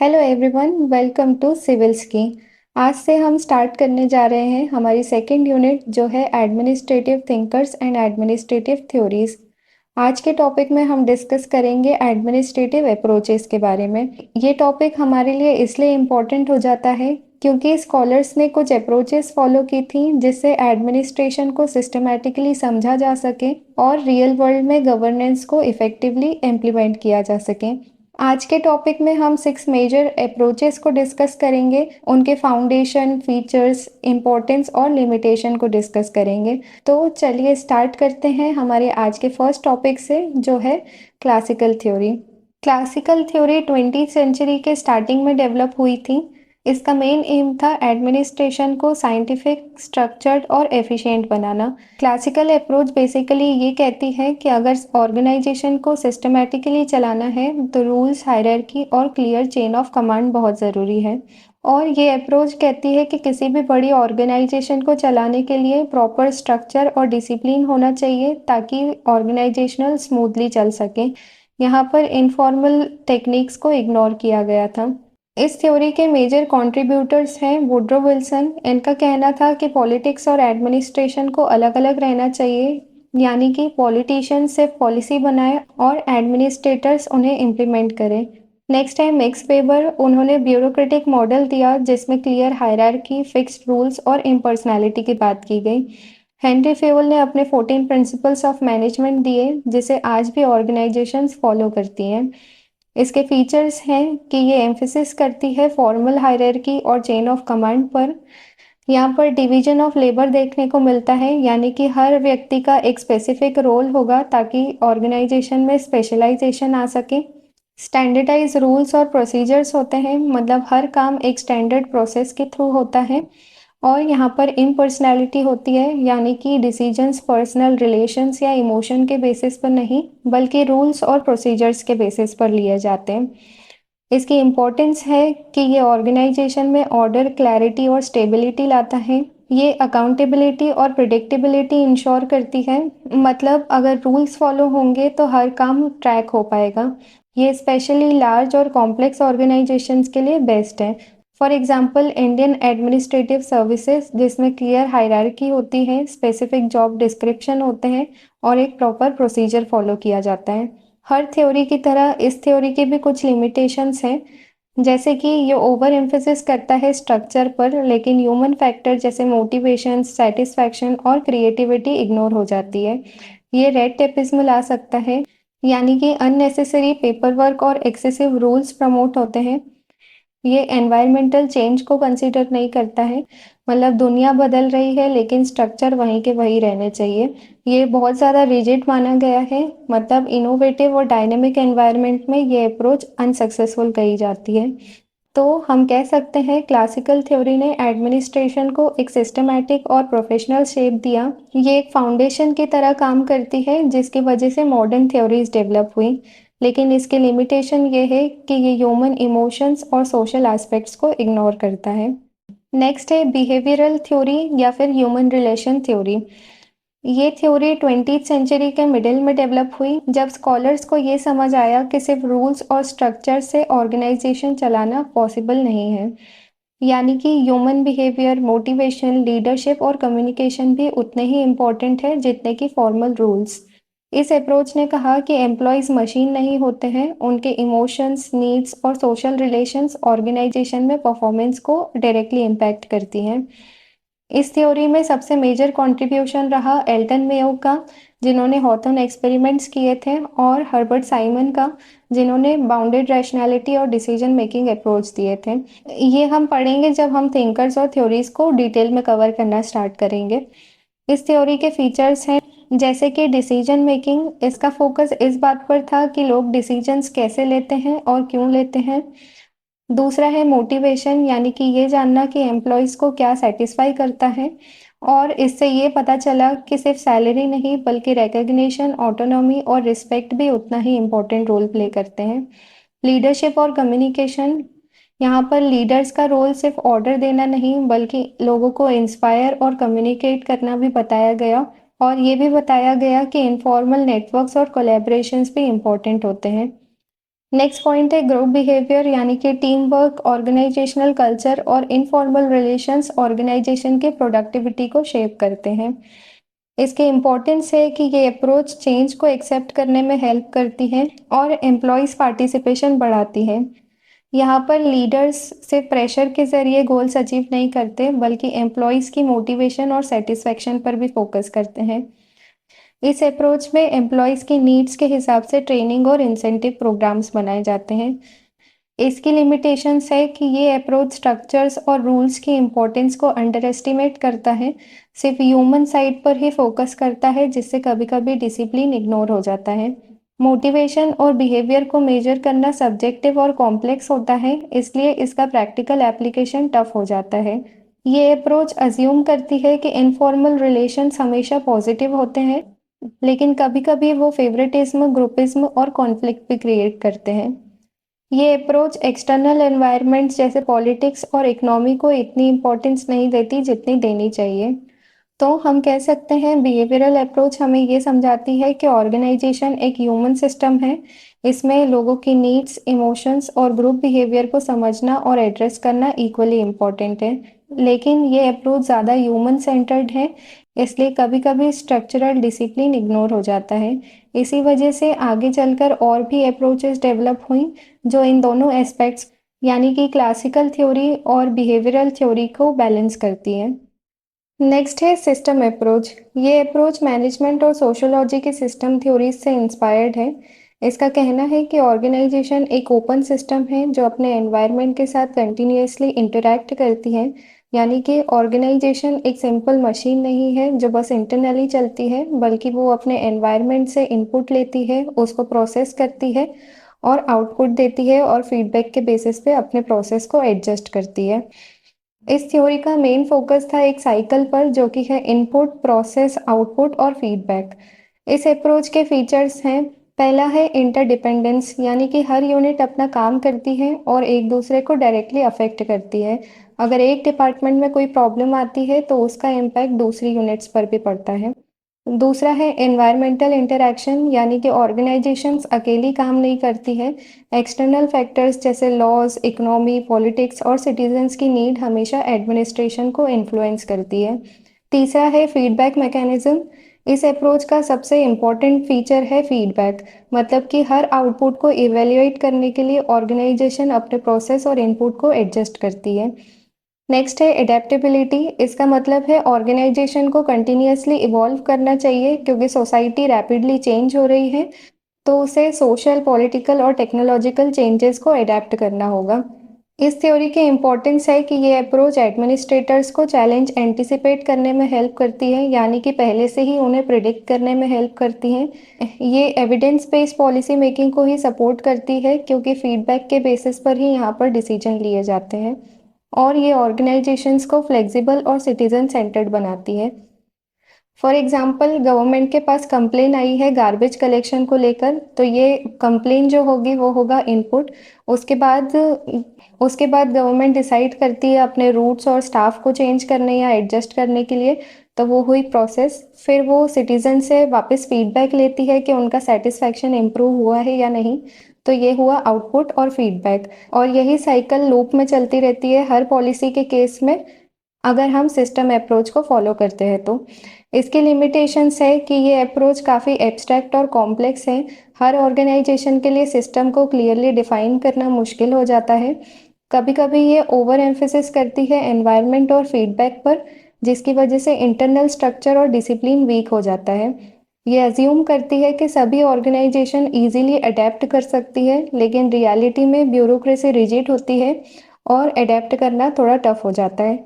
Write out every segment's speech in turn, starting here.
Hello everyone, welcome to civils की। आज से हम स्टार्ट करने जा रहे हैं हमारी सेकंड यूनिट जो है administrative thinkers and administrative theories. आज के टॉपिक में हम डिस्कस करेंगे एडमिनिस्ट्रेटिव अप्रोचेस के बारे में। ये टॉपिक हमारे लिए इसलिए इम्पोर्टेंट हो जाता है क्योंकि स्कॉलर्स ने कुछ अप्रोचेस फॉलो की थी जिससे एडमिनिस्ट्रेशन को सिस्टमैटिकली समझा जा सके और रियल वर्ल्ड में गवर्नेंस को इफेक्टिवली इम्प्लीमेंट किया जा सके। आज के टॉपिक में हम 6 मेजर अप्रोचेस को डिस्कस करेंगे, उनके फाउंडेशन, फीचर्स, इम्पोर्टेंस और लिमिटेशन को डिस्कस करेंगे। तो चलिए स्टार्ट करते हैं हमारे आज के फर्स्ट टॉपिक से जो है classical theory. Classical theory 20th century के स्टार्टिंग में डेवलप हुई थी। इसका मेन एम था एडमिनिस्ट्रेशन को साइंटिफिक, स्ट्रक्चर्ड और एफिशिएंट बनाना। क्लासिकल अप्रोच बेसिकली ये कहती है कि अगर ऑर्गेनाइजेशन को सिस्टमैटिकली चलाना है तो रूल्स, हायरार्की और क्लियर चेन ऑफ कमांड बहुत ज़रूरी है। और ये अप्रोच कहती है कि किसी भी बड़ी ऑर्गेनाइजेशन को चलाने के लिए प्रॉपर स्ट्रक्चर और डिसिप्लिन होना चाहिए ताकि ऑर्गेनाइजेशनल स्मूथली चल सके। यहाँ पर इनफॉर्मल टेक्निक्स को इग्नोर किया गया था। इस थ्योरी के मेजर कंट्रीब्यूटर्स हैं वुड्रो विल्सन। इनका कहना था कि पॉलिटिक्स और एडमिनिस्ट्रेशन को अलग अलग रहना चाहिए, यानी कि पॉलिटिशियंस सिर्फ पॉलिसी बनाए और एडमिनिस्ट्रेटर्स उन्हें इम्प्लीमेंट करें। नेक्स्ट है मैक्स वेबर। उन्होंने ब्यूरोक्रेटिक मॉडल दिया जिसमें क्लियर हायरार्की, फिक्स्ड रूल्स और इम्पर्सनैलिटी की बात की गई। हेनरी फेवल ने अपने 14 प्रिंसिपल्स ऑफ मैनेजमेंट दिए जिसे आज भी ऑर्गेनाइजेशंस फॉलो करती हैं। इसके फीचर्स हैं कि ये एम्फेसिस करती है फॉर्मल हायरार्की और चेन ऑफ कमांड पर। यहाँ पर डिवीजन ऑफ लेबर देखने को मिलता है, यानी कि हर व्यक्ति का एक स्पेसिफिक रोल होगा ताकि ऑर्गेनाइजेशन में स्पेशलाइजेशन आ सके। स्टैंडर्डाइज रूल्स और प्रोसीजर्स होते हैं, मतलब हर काम एक स्टैंडर्ड प्रोसेस के थ्रू होता है। और यहाँ पर इम्पर्सनैलिटी होती है, यानी कि डिसीजंस पर्सनल रिलेशंस या इमोशन के बेसिस पर नहीं बल्कि रूल्स और प्रोसीजर्स के बेसिस पर लिए जाते हैं। इसकी इम्पोर्टेंस है कि ये ऑर्गेनाइजेशन में ऑर्डर, क्लैरिटी और स्टेबिलिटी लाता है। ये अकाउंटेबिलिटी और प्रिडिक्टेबिलिटी इंश्योर करती है, मतलब अगर रूल्स फॉलो होंगे तो हर काम ट्रैक हो पाएगा। ये स्पेशली लार्ज और कॉम्प्लेक्स ऑर्गेनाइजेशंस के लिए बेस्ट है। For example Indian administrative services, जिसमें क्लियर हायरार्की होती है, स्पेसिफिक जॉब डिस्क्रिप्शन होते हैं और एक प्रॉपर प्रोसीजर फॉलो किया जाता है। हर थ्योरी की तरह इस थ्योरी के भी कुछ लिमिटेशंस हैं, जैसे कि ये ओवर एम्फेसिस करता है स्ट्रक्चर पर, लेकिन ह्यूमन फैक्टर जैसे मोटिवेशन, सेटिस्फैक्शन और क्रिएटिविटी इग्नोर हो जाती है। ये रेड टेपिज्म ला सकता है, यानी कि अननेसेसरी पेपर वर्क और एक्सेसिव रूल्स प्रमोट होते हैं। ये एनवायरमेंटल चेंज को कंसीडर नहीं करता है, मतलब दुनिया बदल रही है लेकिन स्ट्रक्चर वहीं के वहीं रहने चाहिए। ये बहुत ज़्यादा रिजिड माना गया है, मतलब इनोवेटिव और डायनेमिक एनवायरनमेंट में ये अप्रोच अनसक्सेसफुल कही जाती है। तो हम कह सकते हैं क्लासिकल थ्योरी ने एडमिनिस्ट्रेशन को एक सिस्टमैटिक और प्रोफेशनल शेप दिया। ये एक फाउंडेशन की तरह काम करती है जिसकी वजह से मॉडर्न थ्योरीज डेवलप हुई, लेकिन इसकी लिमिटेशन ये है कि ये ह्यूमन इमोशंस और सोशल एस्पेक्ट्स को इग्नोर करता है। नेक्स्ट है बिहेवियरल थ्योरी या फिर ह्यूमन रिलेशन थ्योरी। ये थ्योरी 20th सेंचुरी के मिडिल में डेवलप हुई जब स्कॉलर्स को ये समझ आया कि सिर्फ रूल्स और स्ट्रक्चर से ऑर्गेनाइजेशन चलाना पॉसिबल नहीं है, यानी कि ह्यूमन बिहेवियर, मोटिवेशन, लीडरशिप और कम्युनिकेशन भी उतने ही इम्पोर्टेंट है जितने कि फॉर्मल रूल्स। इस अप्रोच ने कहा कि एम्प्लॉयज मशीन नहीं होते हैं, उनके इमोशंस, नीड्स और सोशल रिलेशंस ऑर्गेनाइजेशन में परफॉर्मेंस को डायरेक्टली इम्पैक्ट करती हैं। इस थ्योरी में सबसे मेजर कंट्रीब्यूशन रहा एल्टन मेयो का, जिन्होंने हॉथर्न एक्सपेरिमेंट्स किए थे, और हर्बर्ट साइमन का, जिन्होंने बाउंडेड रैशनैलिटी और डिसीजन मेकिंग अप्रोच दिए थे। ये हम पढ़ेंगे जब हम थिंकर्स और थ्योरीज को डिटेल में कवर करना स्टार्ट करेंगे। इस थ्योरी के फीचर्स हैं जैसे कि डिसीजन मेकिंग। इसका फोकस इस बात पर था कि लोग डिसीजंस कैसे लेते हैं और क्यों लेते हैं। दूसरा है मोटिवेशन, यानी कि ये जानना कि एम्प्लॉयज़ को क्या सेटिस्फाई करता है, और इससे ये पता चला कि सिर्फ सैलरी नहीं बल्कि रिकग्निशन, ऑटोनॉमी और रिस्पेक्ट भी उतना ही इम्पोर्टेंट रोल प्ले करते हैं। लीडरशिप और कम्युनिकेशन, यहाँ पर लीडर्स का रोल सिर्फ ऑर्डर देना नहीं बल्कि लोगों को इंस्पायर और कम्युनिकेट करना भी बताया गया, और ये भी बताया गया कि इनफॉर्मल नेटवर्क्स और कोलैबोरेशंस भी इम्पोर्टेंट होते हैं। नेक्स्ट पॉइंट है ग्रुप बिहेवियर, यानी कि टीम वर्क, ऑर्गेनाइजेशनल कल्चर और इनफॉर्मल रिलेशंस ऑर्गेनाइजेशन के प्रोडक्टिविटी को शेप करते हैं। इसके इम्पोर्टेंस है कि ये अप्रोच चेंज को एक्सेप्ट करने में हेल्प करती है और एम्प्लॉयज़ पार्टिसिपेशन बढ़ाती है। यहाँ पर लीडर्स सिर्फ प्रेशर के ज़रिए गोल्स अचीव नहीं करते, बल्कि एम्प्लॉयज़ की मोटिवेशन और सेटिस्फैक्शन पर भी फोकस करते हैं। इस अप्रोच में एम्प्लॉयज़ की नीड्स के हिसाब से ट्रेनिंग और इंसेंटिव प्रोग्राम्स बनाए जाते हैं। इसकी लिमिटेशंस है कि ये अप्रोच स्ट्रक्चर्स और रूल्स की इम्पोर्टेंस को अंडर एस्टिमेट करता है, सिर्फ ह्यूमन साइड पर ही फोकस करता है, जिससे कभी-कभी डिसिप्लिन इग्नोर हो जाता है। मोटिवेशन और बिहेवियर को मेजर करना सब्जेक्टिव और कॉम्प्लेक्स होता है, इसलिए इसका प्रैक्टिकल एप्लीकेशन टफ हो जाता है। ये अप्रोच अज्यूम करती है कि इनफॉर्मल रिलेशंस हमेशा पॉजिटिव होते हैं, लेकिन कभी-कभी वो फेवरेटिज्म, ग्रुपिज्म और कॉन्फ्लिक्ट भी क्रिएट करते हैं। ये अप्रोच एक्सटर्नल एनवायरनमेंट्स जैसे पॉलिटिक्स और इकोनॉमी को इतनी इम्पोर्टेंस नहीं देती जितनी देनी चाहिए। तो हम कह सकते हैं बिहेवियरल अप्रोच हमें ये समझाती है कि ऑर्गेनाइजेशन एक ह्यूमन सिस्टम है। इसमें लोगों की नीड्स, इमोशंस और ग्रुप बिहेवियर को समझना और एड्रेस करना इक्वली इम्पोर्टेंट है। लेकिन ये अप्रोच ज़्यादा ह्यूमन सेंटर्ड है, इसलिए कभी-कभी स्ट्रक्चरल डिसिप्लिन इग्नोर हो जाता है। इसी वजह से आगे चलकर और भी अप्रोचेस डेवलप हुई जो इन दोनों एस्पेक्ट्स, यानी कि क्लासिकल थ्योरी और बिहेवियरल थ्योरी को बैलेंस करती है। नेक्स्ट है सिस्टम अप्रोच। ये अप्रोच मैनेजमेंट और सोशियोलॉजी की सिस्टम थ्योरीज से इंस्पायर्ड है। इसका कहना है कि ऑर्गेनाइजेशन एक ओपन सिस्टम है जो अपने एनवायरनमेंट के साथ कंटिन्यूअसली इंटरैक्ट करती है, यानी कि ऑर्गेनाइजेशन एक सिंपल मशीन नहीं है जो बस इंटरनली चलती है, बल्कि वो अपने एनवायरनमेंट से इनपुट लेती है, उसको प्रोसेस करती है और आउटपुट देती है और फीडबैक के बेसिस पे अपने प्रोसेस को एडजस्ट करती है। इस थ्योरी का मेन फोकस था एक साइकिल पर जो कि है इनपुट, प्रोसेस, आउटपुट और फीडबैक। इस अप्रोच के फीचर्स हैं, पहला है इंटरडिपेंडेंस, यानी कि हर यूनिट अपना काम करती है और एक दूसरे को डायरेक्टली अफेक्ट करती है। अगर एक डिपार्टमेंट में कोई प्रॉब्लम आती है तो उसका इम्पैक्ट दूसरी यूनिट्स पर भी पड़ता है। दूसरा है एनवायरमेंटल इंटरैक्शन, यानी कि ऑर्गेनाइजेशंस अकेली काम नहीं करती है। एक्सटर्नल फैक्टर्स जैसे लॉज, इकोनॉमी, पॉलिटिक्स और सिटीजन्स की नीड हमेशा एडमिनिस्ट्रेशन को इन्फ्लुएंस करती है। तीसरा है फीडबैक मैकेनिज्म। इस अप्रोच का सबसे इम्पोर्टेंट फीचर है फीडबैक, मतलब कि हर आउटपुट को इवेल्युएट करने के लिए ऑर्गेनाइजेशन अपने प्रोसेस और इनपुट को एडजस्ट करती है। नेक्स्ट है एडेप्टेबिलिटी। इसका मतलब है ऑर्गेनाइजेशन को कंटिन्यूअसली इवॉल्व करना चाहिए, क्योंकि सोसाइटी रैपिडली चेंज हो रही है, तो उसे सोशल, पॉलिटिकल और टेक्नोलॉजिकल चेंजेस को अडेप्ट करना होगा। इस थ्योरी की इम्पोर्टेंस है कि ये अप्रोच एडमिनिस्ट्रेटर्स को चैलेंज एंटिसिपेट करने में हेल्प करती है, यानी कि पहले से ही उन्हें प्रिडिक्ट करने में हेल्प करती है। ये एविडेंस बेस्ड पॉलिसी मेकिंग को ही सपोर्ट करती है, क्योंकि फीडबैक के बेसिस पर ही यहाँ पर डिसीजन लिए जाते हैं। और ये ऑर्गेनाइजेशंस को फ्लेक्सिबल और सिटीजन सेंटर्ड बनाती है। फॉर एग्जाम्पल, गवर्नमेंट के पास कंप्लेन आई है गार्बेज कलेक्शन को लेकर, तो ये कंप्लेन जो होगी वो होगा इनपुट। उसके बाद उसके बाद गवर्नमेंट डिसाइड करती है अपने रूट्स और स्टाफ को चेंज करने या एडजस्ट करने के लिए, तो वो हुई प्रोसेस। फिर वो सिटीजन से वापस फीडबैक लेती है कि उनका सेटिस्फैक्शन इम्प्रूव हुआ है या नहीं, तो ये हुआ आउटपुट और फीडबैक। और यही साइकिल लूप में चलती रहती है हर पॉलिसी के केस में, अगर हम सिस्टम अप्रोच को फॉलो करते हैं तो। इसकी लिमिटेशंस है कि ये अप्रोच काफ़ी एब्स्ट्रैक्ट और कॉम्प्लेक्स है। हर ऑर्गेनाइजेशन के लिए सिस्टम को क्लियरली डिफाइन करना मुश्किल हो जाता है। कभी-कभी ये ओवर एम्फेसिस करती है एनवायरनमेंट और फीडबैक पर, जिसकी वजह से इंटरनल स्ट्रक्चर और डिसिप्लिन वीक हो जाता है। ये अज्यूम करती है कि सभी ऑर्गेनाइजेशन इजीली अडेप्ट कर सकती है, लेकिन रियलिटी में ब्यूरोक्रेसी रिजिड होती है और अडेप्ट करना थोड़ा टफ हो जाता है।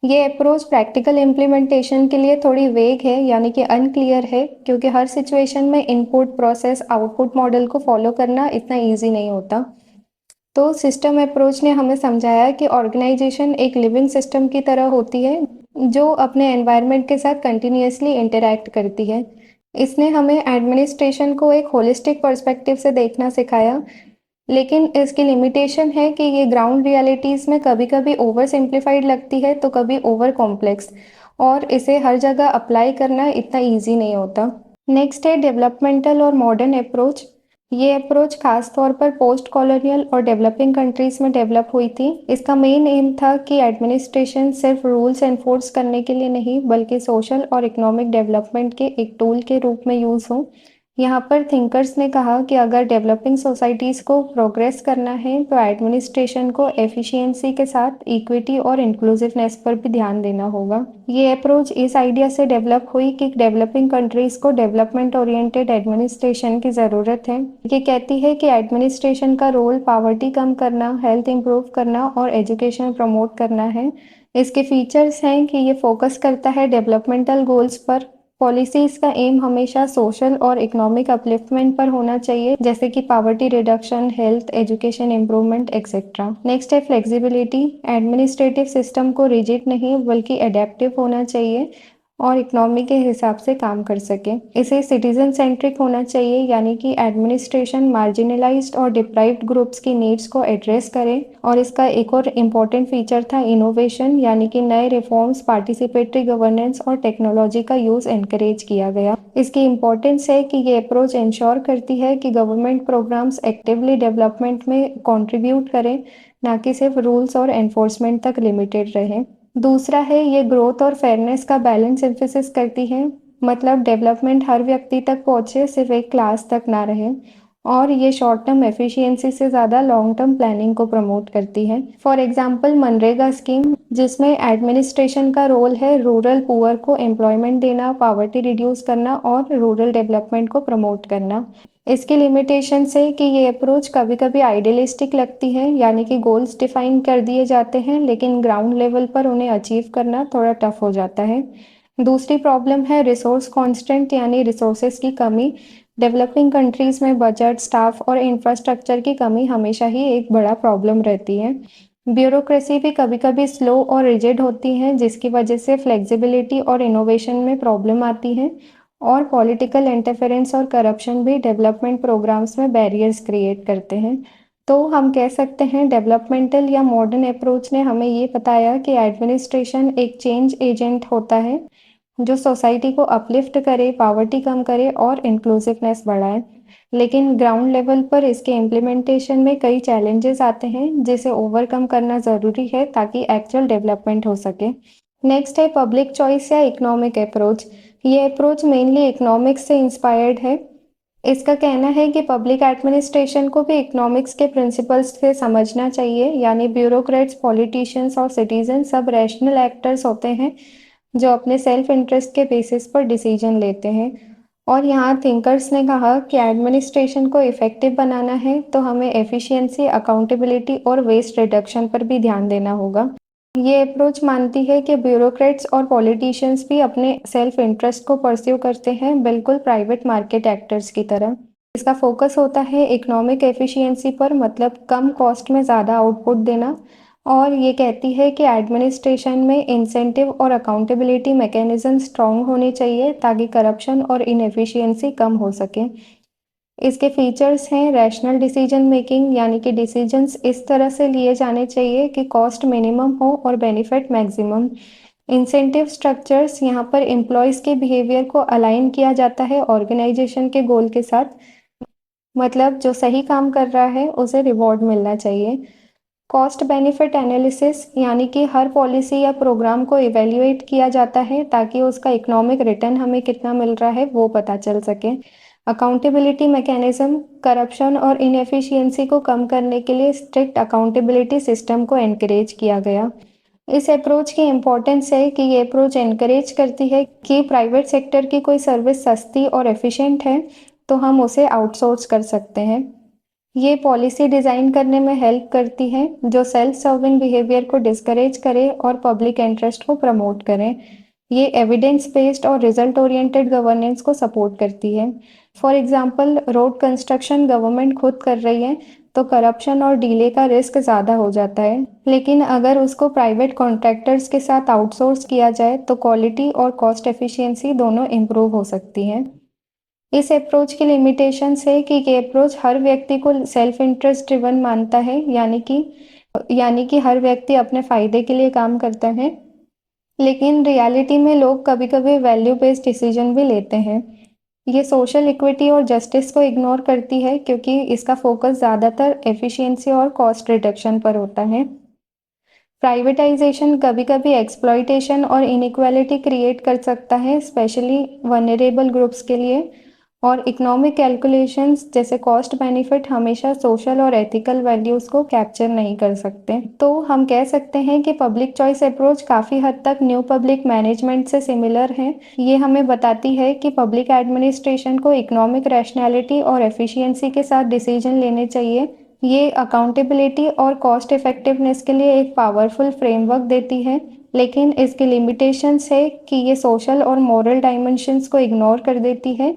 ये अप्रोच प्रैक्टिकल इम्प्लीमेंटेशन के लिए थोड़ी वेग है, यानी कि अनक्लियर है, क्योंकि हर सिचुएशन में इनपुट, प्रोसेस, आउटपुट मॉडल को फॉलो करना इतना ईजी नहीं होता। तो सिस्टम अप्रोच ने हमें समझाया कि ऑर्गेनाइजेशन एक लिविंग सिस्टम की तरह होती है, जो अपने एनवायरनमेंट के साथ कंटिन्यूअसली इंटरैक्ट करती है। इसने हमें एडमिनिस्ट्रेशन को एक होलिस्टिक पर्सपेक्टिव से देखना सिखाया, लेकिन इसकी लिमिटेशन है कि ये ग्राउंड रियलिटीज़ में कभी-कभी ओवर सिंप्लीफाइड लगती है, तो कभी ओवर कॉम्प्लेक्स, और इसे हर जगह अप्लाई करना इतना ईजी नहीं होता। नेक्स्ट है डेवलपमेंटल और मॉडर्न अप्रोच। ये अप्रोच खास तौर पर पोस्ट कॉलोनियल और डेवलपिंग कंट्रीज में डेवलप हुई थी। इसका मेन एम था कि एडमिनिस्ट्रेशन सिर्फ रूल्स एनफोर्स करने के लिए नहीं बल्कि सोशल और इकोनॉमिक डेवलपमेंट के एक टूल के रूप में यूज़ हो। यहाँ पर थिंकर्स ने कहा कि अगर डेवलपिंग सोसाइटीज़ को प्रोग्रेस करना है तो एडमिनिस्ट्रेशन को एफिशिएंसी के साथ इक्विटी और इंक्लूसिवनेस पर भी ध्यान देना होगा। ये अप्रोच इस आइडिया से डेवलप हुई कि डेवलपिंग कंट्रीज को डेवलपमेंट ओरिएंटेड एडमिनिस्ट्रेशन की ज़रूरत है। ये कहती है कि एडमिनिस्ट्रेशन का रोल पॉवर्टी कम करना, हेल्थ इंप्रूव करना और एजुकेशन प्रमोट करना है। इसके फीचर्स हैं कि ये फोकस करता है डेवलपमेंटल गोल्स पर। पॉलिसीज का एम हमेशा सोशल और इकोनॉमिक अपलिफ्टमेंट पर होना चाहिए, जैसे कि poverty reduction, health, education improvement etcetera. Next है फ्लेक्सिबिलिटी। एडमिनिस्ट्रेटिव सिस्टम को रिजिड नहीं बल्कि एडेप्टिव होना चाहिए और इकोनॉमी के हिसाब से काम कर सके। इसे सिटीजन सेंट्रिक होना चाहिए, यानी कि एडमिनिस्ट्रेशन मार्जिनलाइज्ड और डिप्राइव्ड ग्रुप्स की नीड्स को एड्रेस करे। और इसका एक और इम्पॉर्टेंट फीचर था इनोवेशन, यानी कि नए रिफॉर्म्स, पार्टिसिपेटरी गवर्नेंस और टेक्नोलॉजी का यूज़ एनकरेज किया गया। इसकी इम्पोर्टेंस है कि ये अप्रोच इंश्योर करती है कि गवर्नमेंट प्रोग्राम्स एक्टिवली डेवलपमेंट में कंट्रीब्यूट करें, ना कि सिर्फ रूल्स और एनफोर्समेंट तक लिमिटेड रहें। दूसरा है ये ग्रोथ और फेयरनेस का बैलेंस एम्फेसिस करती है, मतलब डेवलपमेंट हर व्यक्ति तक पहुंचे, सिर्फ एक क्लास तक ना रहे। और ये शॉर्ट टर्म एफिशिएंसी से ज़्यादा लॉन्ग टर्म प्लानिंग को प्रमोट करती है। फॉर एग्जांपल मनरेगा स्कीम, जिसमें एडमिनिस्ट्रेशन का रोल है रूरल पुअर को एम्प्लॉयमेंट देना, पॉवर्टी रिड्यूस करना और रूरल डेवलपमेंट को प्रमोट करना। इसकी लिमिटेशन है कि ये अप्रोच कभी कभी आइडियलिस्टिक लगती है, यानी कि गोल्स डिफाइन कर दिए जाते हैं लेकिन ग्राउंड लेवल पर उन्हें अचीव करना थोड़ा टफ हो जाता है। दूसरी प्रॉब्लम है रिसोर्स कॉन्स्टेंट, यानी रिसोर्सेज की कमी। डेवलपिंग कंट्रीज में बजट, स्टाफ और इंफ्रास्ट्रक्चर की कमी हमेशा ही एक बड़ा प्रॉब्लम रहती है। ब्यूरोक्रेसी भी कभी कभी स्लो और रिजिड होती है, जिसकी वजह से फ्लेक्सिबिलिटी और इनोवेशन में प्रॉब्लम आती है। और पॉलिटिकल इंटरफेरेंस और करप्शन भी डेवलपमेंट प्रोग्राम्स में बैरियर्स क्रिएट करते हैं। तो हम कह सकते हैं डेवलपमेंटल या मॉडर्न अप्रोच ने हमें ये बताया कि एडमिनिस्ट्रेशन एक चेंज एजेंट होता है जो सोसाइटी को अपलिफ्ट करे, पॉवर्टी कम करे और इंक्लूसिवनेस बढ़ाए। लेकिन ग्राउंड लेवल पर इसके इम्प्लीमेंटेशन में कई चैलेंजेस आते हैं जिसे ओवरकम करना ज़रूरी है ताकि एक्चुअल डेवलपमेंट हो सके। नेक्स्ट है पब्लिक चॉइस या इकोनॉमिक अप्रोच। ये अप्रोच मेनली इकोनॉमिक्स से इंस्पायर्ड है। इसका कहना है कि पब्लिक एडमिनिस्ट्रेशन को भी इकोनॉमिक्स के प्रिंसिपल्स से समझना चाहिए, यानी ब्यूरोक्रेट्स, पॉलिटिशियंस और सिटीजन सब रैशनल एक्टर्स होते हैं जो अपने सेल्फ इंटरेस्ट के बेसिस पर डिसीजन लेते हैं। और यहाँ थिंकर्स ने कहा कि एडमिनिस्ट्रेशन को इफेक्टिव बनाना है तो हमें एफिशिएंसी, अकाउंटेबिलिटी और वेस्ट रिडक्शन पर भी ध्यान देना होगा। ये अप्रोच मानती है कि ब्यूरोक्रेट्स और पॉलिटिशियंस भी अपने सेल्फ इंटरेस्ट को परस्यू करते हैं, बिल्कुल प्राइवेट मार्केट एक्टर्स की तरह। इसका फोकस होता है इकोनॉमिक एफिशिएंसी पर, मतलब कम कॉस्ट में ज़्यादा आउटपुट देना। और ये कहती है कि एडमिनिस्ट्रेशन में इंसेंटिव और अकाउंटेबिलिटी मैकेनिज्म स्ट्रॉन्ग होने चाहिए ताकि करप्शन और इनएफिशिएंसी कम हो सके। इसके फीचर्स हैं रैशनल डिसीजन मेकिंग, यानी कि डिसीजंस इस तरह से लिए जाने चाहिए कि कॉस्ट मिनिमम हो और बेनिफिट मैक्सिमम। इंसेंटिव स्ट्रक्चर्स, यहाँ पर एम्प्लॉयज़ के बिहेवियर को अलाइन किया जाता है ऑर्गेनाइजेशन के गोल के साथ, मतलब जो सही काम कर रहा है उसे रिवॉर्ड मिलना चाहिए। कॉस्ट बेनिफिट एनालिसिस, यानी कि हर पॉलिसी या प्रोग्राम को इवेल्युएट किया जाता है ताकि उसका इकोनॉमिक रिटर्न हमें कितना मिल रहा है वो पता चल सके। अकाउंटेबिलिटी मैकेनिज्म, करप्शन और इनएफिशिएंसी को कम करने के लिए स्ट्रिक्ट अकाउंटेबिलिटी सिस्टम को एनकरेज किया गया। इस अप्रोच की इम्पोर्टेंस है कि ये अप्रोच एनकरेज करती है कि प्राइवेट सेक्टर की कोई सर्विस सस्ती और एफिशिएंट है तो हम उसे आउटसोर्स कर सकते हैं। ये पॉलिसी डिज़ाइन करने में हेल्प करती है जो सेल्फ सर्विंग बिहेवियर को डिस्करेज करे और पब्लिक इंटरेस्ट को प्रमोट करें। ये एविडेंस बेस्ड और रिजल्ट ओरिएंटेड गवर्नेंस को सपोर्ट करती है। For example road construction government खुद कर रही है तो करप्शन और डिले का रिस्क ज़्यादा हो जाता है, लेकिन अगर उसको प्राइवेट कॉन्ट्रैक्टर्स के साथ आउटसोर्स किया जाए तो क्वालिटी और कॉस्ट एफिशिएंसी दोनों इम्प्रूव हो सकती हैं। इस अप्रोच की लिमिटेशंस है कि ये अप्रोच हर व्यक्ति को सेल्फ इंटरेस्ट ड्रिवन मानता है, यानी कि हर व्यक्ति अपने फायदे के लिए काम करता है, लेकिन रियलिटी में लोग कभी-कभी वैल्यू बेस्ड डिसीजन भी लेते हैं। ये सोशल इक्विटी और जस्टिस को इग्नोर करती है क्योंकि इसका फोकस ज़्यादातर एफिशिएंसी और कॉस्ट रिडक्शन पर होता है। प्राइवेटाइजेशन कभी-कभी एक्सप्लॉइटेशन और इनइक्वालिटी क्रिएट कर सकता है, स्पेशली वनरेबल ग्रुप्स के लिए। और इकोनॉमिक कैलकुलेशंस जैसे कॉस्ट बेनिफिट हमेशा सोशल और एथिकल वैल्यूज़ को कैप्चर नहीं कर सकते। तो हम कह सकते हैं कि पब्लिक चॉइस अप्रोच काफ़ी हद तक न्यू पब्लिक मैनेजमेंट से सिमिलर है। ये हमें बताती है कि पब्लिक एडमिनिस्ट्रेशन को इकोनॉमिक रैशनैलिटी और एफिशिएंसी के साथ डिसीजन लेने चाहिए। ये अकाउंटेबिलिटी और कॉस्ट इफेक्टिवनेस के लिए एक पावरफुल फ्रेमवर्क देती है, लेकिन इसकी लिमिटेशंस है कि ये सोशल और मॉरल डायमेंशंस को इग्नोर कर देती है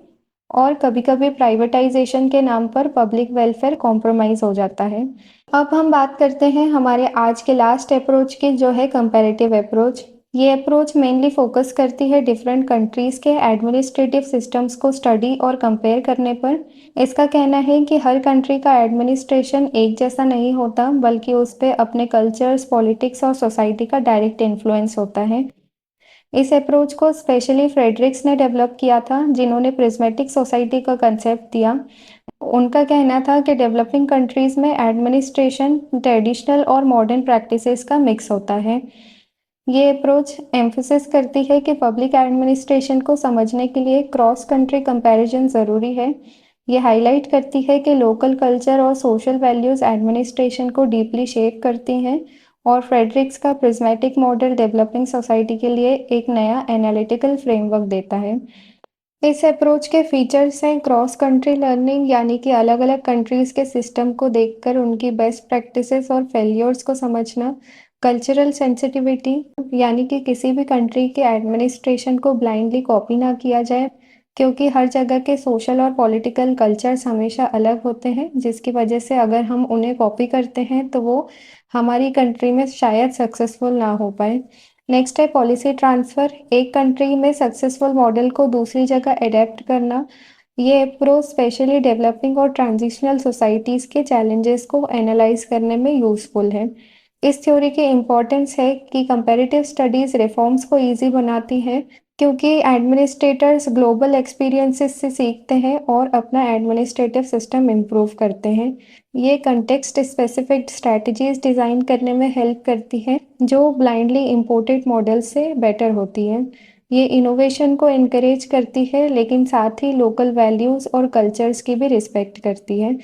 और कभी-कभी प्राइवेटाइजेशन के नाम पर पब्लिक वेलफेयर कॉम्प्रोमाइज़ हो जाता है। अब हम बात करते हैं हमारे आज के लास्ट अप्रोच की, जो है कंपैरेटिव अप्रोच। ये अप्रोच मेनली फोकस करती है डिफरेंट कंट्रीज़ के एडमिनिस्ट्रेटिव सिस्टम्स को स्टडी और कंपेयर करने पर। इसका कहना है कि हर कंट्री का एडमिनिस्ट्रेशन एक जैसा नहीं होता, बल्कि उस पे अपने कल्चर्स, पॉलिटिक्स और सोसाइटी का डायरेक्ट इन्फ्लुएंस होता है। इस अप्रोच को स्पेशली फ्रेडरिक्स ने डेवलप किया था, जिन्होंने प्रिज्मेटिक सोसाइटी का कंसेप्ट दिया। उनका कहना था कि डेवलपिंग कंट्रीज में एडमिनिस्ट्रेशन ट्रेडिशनल और मॉडर्न प्रैक्टिसेस का मिक्स होता है। ये अप्रोच एम्फसिस करती है कि पब्लिक एडमिनिस्ट्रेशन को समझने के लिए क्रॉस कंट्री कंपैरिजन ज़रूरी है। ये हाईलाइट करती है कि लोकल कल्चर और सोशल वैल्यूज़ एडमिनिस्ट्रेशन को डीपली शेप करती हैं, और फ्रेडरिक्स का प्रिज्मेटिक मॉडल डेवलपिंग सोसाइटी के लिए एक नया एनालिटिकल फ्रेमवर्क देता है। इस अप्रोच के फीचर्स हैं क्रॉस कंट्री लर्निंग, यानी कि अलग-अलग कंट्रीज़ के सिस्टम को देखकर उनकी बेस्ट प्रैक्टिसेस और फेल्योर्स को समझना। कल्चरल सेंसिटिविटी, यानी कि किसी भी कंट्री के एडमिनिस्ट्रेशन को ब्लाइंडली कॉपी ना किया जाए, क्योंकि हर जगह के सोशल और पॉलिटिकल कल्चर्स हमेशा अलग होते हैं, जिसकी वजह से अगर हम उन्हें कॉपी करते हैं तो वो हमारी कंट्री में शायद सक्सेसफुल ना हो पाए। नेक्स्ट है पॉलिसी ट्रांसफ़र, एक कंट्री में सक्सेसफुल मॉडल को दूसरी जगह एडेप्ट करना। ये अप्रोच स्पेशली डेवलपिंग और ट्रांजिशनल सोसाइटीज़ के चैलेंजेस को एनालाइज करने में यूज़फुल है। इस थ्योरी की इम्पोर्टेंस है कि कंपैरेटिव स्टडीज़ रिफॉर्म्स को ईज़ी बनाती हैं, क्योंकि एडमिनिस्ट्रेटर्स ग्लोबल एक्सपीरियंसेस से सीखते हैं और अपना एडमिनिस्ट्रेटिव सिस्टम इम्प्रूव करते हैं। ये कंटेक्स्ट स्पेसिफिक स्ट्रैटेजीज डिज़ाइन करने में हेल्प करती हैं, जो ब्लाइंडली इम्पोर्टेड मॉडल से बेटर होती हैं। ये इनोवेशन को इनकरेज करती है, लेकिन साथ ही लोकल वैल्यूज़ और कल्चर्स की भी रिस्पेक्ट करती है।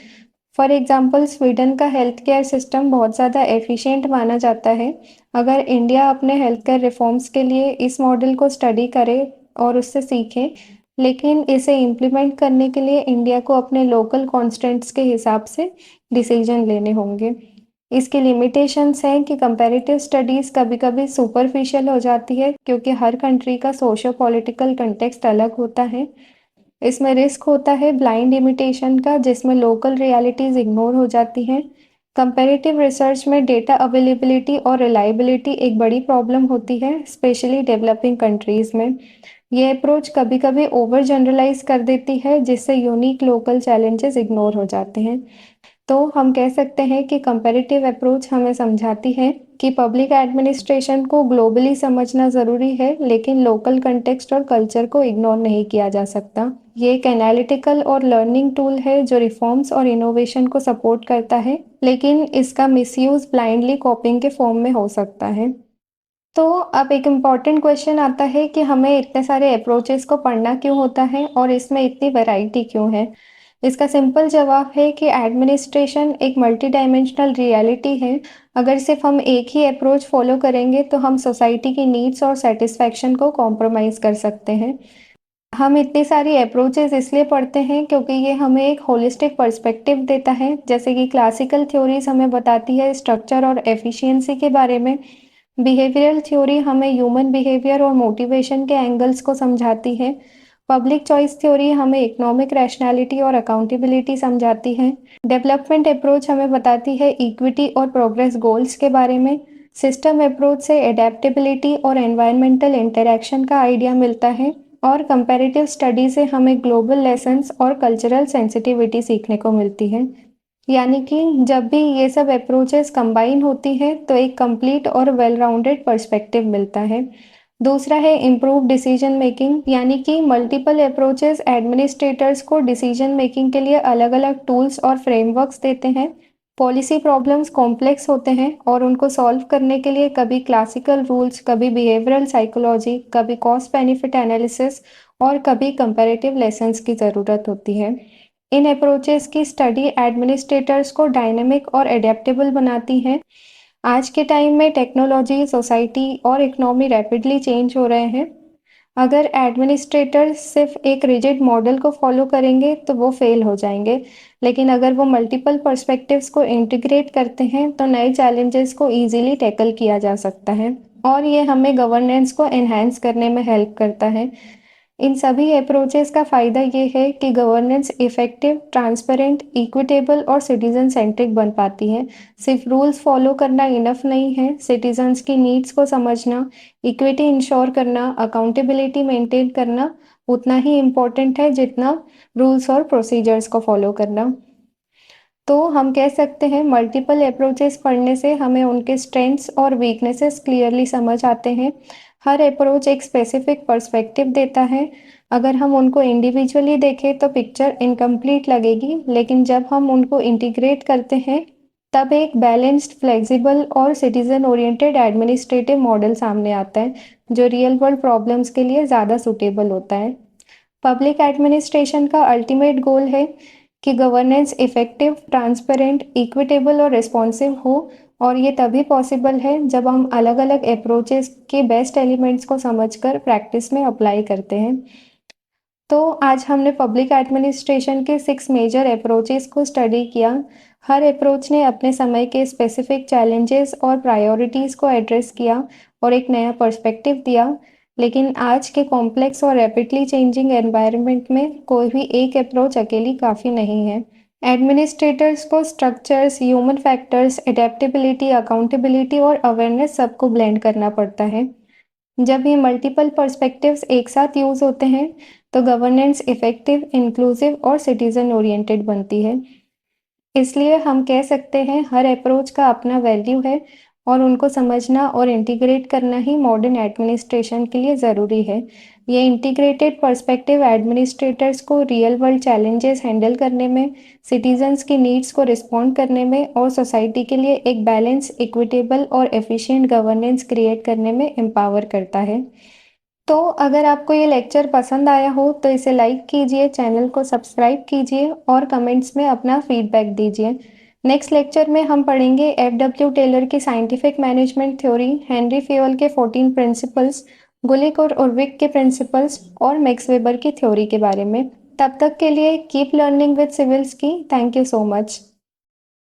फॉर एग्जाम्पल स्वीडन का हेल्थ केयर सिस्टम बहुत ज़्यादा एफिशिएंट माना जाता है। अगर इंडिया अपने हेल्थ केयर रिफॉर्म्स के लिए इस मॉडल को स्टडी करे और उससे सीखे, लेकिन इसे इम्प्लीमेंट करने के लिए इंडिया को अपने लोकल कॉन्स्टेंट्स के हिसाब से डिसीजन लेने होंगे। इसकी लिमिटेशंस हैं कि कंपैरेटिव स्टडीज़ कभी-कभी सुपरफिशियल हो जाती है, क्योंकि हर कंट्री का सोशो पॉलिटिकल कंटेक्स्ट अलग होता है। इसमें रिस्क होता है ब्लाइंड इमिटेशन का, जिसमें लोकल रियलिटीज़ इग्नोर हो जाती हैं। कंपैरेटिव रिसर्च में डेटा अवेलेबिलिटी और रिलायबिलिटी एक बड़ी प्रॉब्लम होती है, स्पेशली डेवलपिंग कंट्रीज़ में। ये अप्रोच कभी-कभी ओवर जनरलाइज कर देती है, जिससे यूनिक लोकल चैलेंजेस इग्नोर हो जाते हैं। तो हम कह सकते हैं कि कंपैरेटिव अप्रोच हमें समझाती है कि पब्लिक एडमिनिस्ट्रेशन को ग्लोबली समझना ज़रूरी है, लेकिन लोकल कंटेक्स्ट और कल्चर को इग्नोर नहीं किया जा सकता। ये एक एनालिटिकल और लर्निंग टूल है जो रिफॉर्म्स और इनोवेशन को सपोर्ट करता है, लेकिन इसका मिसयूज़ ब्लाइंडली कॉपिंग के फॉर्म में हो सकता है। तो अब एक इम्पॉर्टेंट क्वेश्चन आता है कि हमें इतने सारे अप्रोचेस को पढ़ना क्यों होता है और इसमें इतनी वैरायटी क्यों है? इसका सिंपल जवाब है कि एडमिनिस्ट्रेशन एक मल्टी डायमेंशनल रियलिटी है। अगर सिर्फ हम एक ही अप्रोच फॉलो करेंगे तो हम सोसाइटी की नीड्स और सेटिस्फैक्शन को कॉम्प्रोमाइज़ कर सकते हैं। हम इतनी सारी अप्रोचेस इसलिए पढ़ते हैं क्योंकि ये हमें एक होलिस्टिक पर्सपेक्टिव देता है, जैसे कि क्लासिकल थ्योरीज हमें बताती है स्ट्रक्चर और एफिशिएंसी के बारे में। बिहेवियरल थ्योरी हमें ह्यूमन बिहेवियर और मोटिवेशन के एंगल्स को समझाती है। पब्लिक चॉइस थ्योरी हमें इकोनॉमिक रैशनैलिटी और अकाउंटेबिलिटी समझाती है। डेवलपमेंट अप्रोच हमें बताती है इक्विटी और प्रोग्रेस गोल्स के बारे में। सिस्टम अप्रोच से एडेप्टेबिलिटी और एनवायरमेंटल इंटरैक्शन का आइडिया मिलता है, और कंपैरेटिव स्टडी से हमें ग्लोबल लेसन्स और कल्चरल सेंसिटिविटी सीखने को मिलती है। यानी कि जब भी ये सब अप्रोचेस कंबाइन होती हैं तो एक कंप्लीट और वेल राउंडेड पर्सपेक्टिव मिलता है। दूसरा है इम्प्रूव डिसीजन मेकिंग, यानी कि मल्टीपल अप्रोचेस एडमिनिस्ट्रेटर्स को डिसीजन मेकिंग के लिए अलग अलग टूल्स और फ्रेमवर्क्स देते हैं। पॉलिसी प्रॉब्लम्स कॉम्प्लेक्स होते हैं और उनको सॉल्व करने के लिए कभी क्लासिकल रूल्स, कभी बिहेवियरल साइकोलॉजी, कभी कॉस्ट बेनिफिट एनालिसिस और कभी कंपैरेटिव लेसन्स की ज़रूरत होती है। इन अप्रोचेस की स्टडी एडमिनिस्ट्रेटर्स को डायनेमिक और एडेप्टेबल बनाती है। आज के टाइम में टेक्नोलॉजी, सोसाइटी और इकोनॉमी रैपिडली चेंज हो रहे हैं। अगर एडमिनिस्ट्रेटर सिर्फ एक रिजिड मॉडल को फॉलो करेंगे तो वो फेल हो जाएंगे, लेकिन अगर वो मल्टीपल पर्सपेक्टिव्स को इंटीग्रेट करते हैं तो नए चैलेंजेस को इजीली टैकल किया जा सकता है और ये हमें गवर्नेंस को एनहांस करने में हेल्प करता है। इन सभी अप्रोचेस का फ़ायदा ये है कि गवर्नेंस इफ़ेक्टिव, ट्रांसपेरेंट, इक्विटेबल और सिटीज़न सेंट्रिक बन पाती है। सिर्फ रूल्स फॉलो करना इनफ नहीं है, सिटीज़न्स की नीड्स को समझना, इक्विटी इंश्योर करना, अकाउंटेबिलिटी मेंटेन करना उतना ही इम्पोर्टेंट है जितना रूल्स और प्रोसीजर्स को फॉलो करना। तो हम कह सकते हैं मल्टीपल अप्रोचेस पढ़ने से हमें उनके स्ट्रेंथ्स और वीकनेसेस क्लियरली समझ आते हैं। हर अप्रोच एक स्पेसिफिक पर्सपेक्टिव देता है। अगर हम उनको इंडिविजुअली देखें तो पिक्चर इनकम्प्लीट लगेगी, लेकिन जब हम उनको इंटीग्रेट करते हैं तब एक बैलेंस्ड, फ्लेक्सिबल और सिटीजन ओरिएंटेड एडमिनिस्ट्रेटिव मॉडल सामने आता है जो रियल वर्ल्ड प्रॉब्लम्स के लिए ज़्यादा सूटेबल होता है। पब्लिक एडमिनिस्ट्रेशन का अल्टीमेट गोल है कि गवर्नेंस इफेक्टिव, ट्रांसपेरेंट, इक्विटेबल और रिस्पॉन्सिव हो, और ये तभी पॉसिबल है जब हम अलग-अलग अप्रोचेस के बेस्ट एलिमेंट्स को समझकर प्रैक्टिस में अप्लाई करते हैं। तो आज हमने पब्लिक एडमिनिस्ट्रेशन के 6 मेजर अप्रोचेस को स्टडी किया। हर अप्रोच ने अपने समय के स्पेसिफिक चैलेंजेस और प्रायोरिटीज़ को एड्रेस किया और एक नया पर्सपेक्टिव दिया। लेकिन आज के कॉम्प्लेक्स और रैपिडली चेंजिंग एनवायरनमेंट में कोई भी एक अप्रोच अकेली काफ़ी नहीं है। एडमिनिस्ट्रेटर्स को structures, human factors, adaptability, accountability और अवेयरनेस सबको ब्लेंड करना पड़ता है। जब ये मल्टीपल पर्सपेक्टिव्स एक साथ यूज होते हैं तो गवर्नेंस इफेक्टिव, इंक्लूसिव और सिटीजन ओरिएंटेड बनती है। इसलिए हम कह सकते हैं हर अप्रोच का अपना वैल्यू है और उनको समझना और इंटीग्रेट करना ही मॉडर्न एडमिनिस्ट्रेशन के लिए ज़रूरी है। ये इंटीग्रेटेड पर्सपेक्टिव एडमिनिस्ट्रेटर्स को रियल वर्ल्ड चैलेंजेस हैंडल करने में, सिटीजन्स की नीड्स को रिस्पॉन्ड करने में और सोसाइटी के लिए एक बैलेंस, इक्विटेबल और एफिशिएंट गवर्नेंस क्रिएट करने में एम्पावर करता है। तो अगर आपको ये लेक्चर पसंद आया हो तो इसे लाइक कीजिए, चैनल को सब्सक्राइब कीजिए और कमेंट्स में अपना फीडबैक दीजिए। नेक्स्ट लेक्चर में हम पढ़ेंगे एफ.डब्ल्यू. टेलर की scientific management theory, Henry Fayol के 14 प्रिंसिपल्स, गुलिक और उर्विक के प्रिंसिपल्स और मैक्स वेबर की थ्योरी के बारे में। तब तक के लिए कीप लर्निंग विद सिविल्स की। Thank you so much.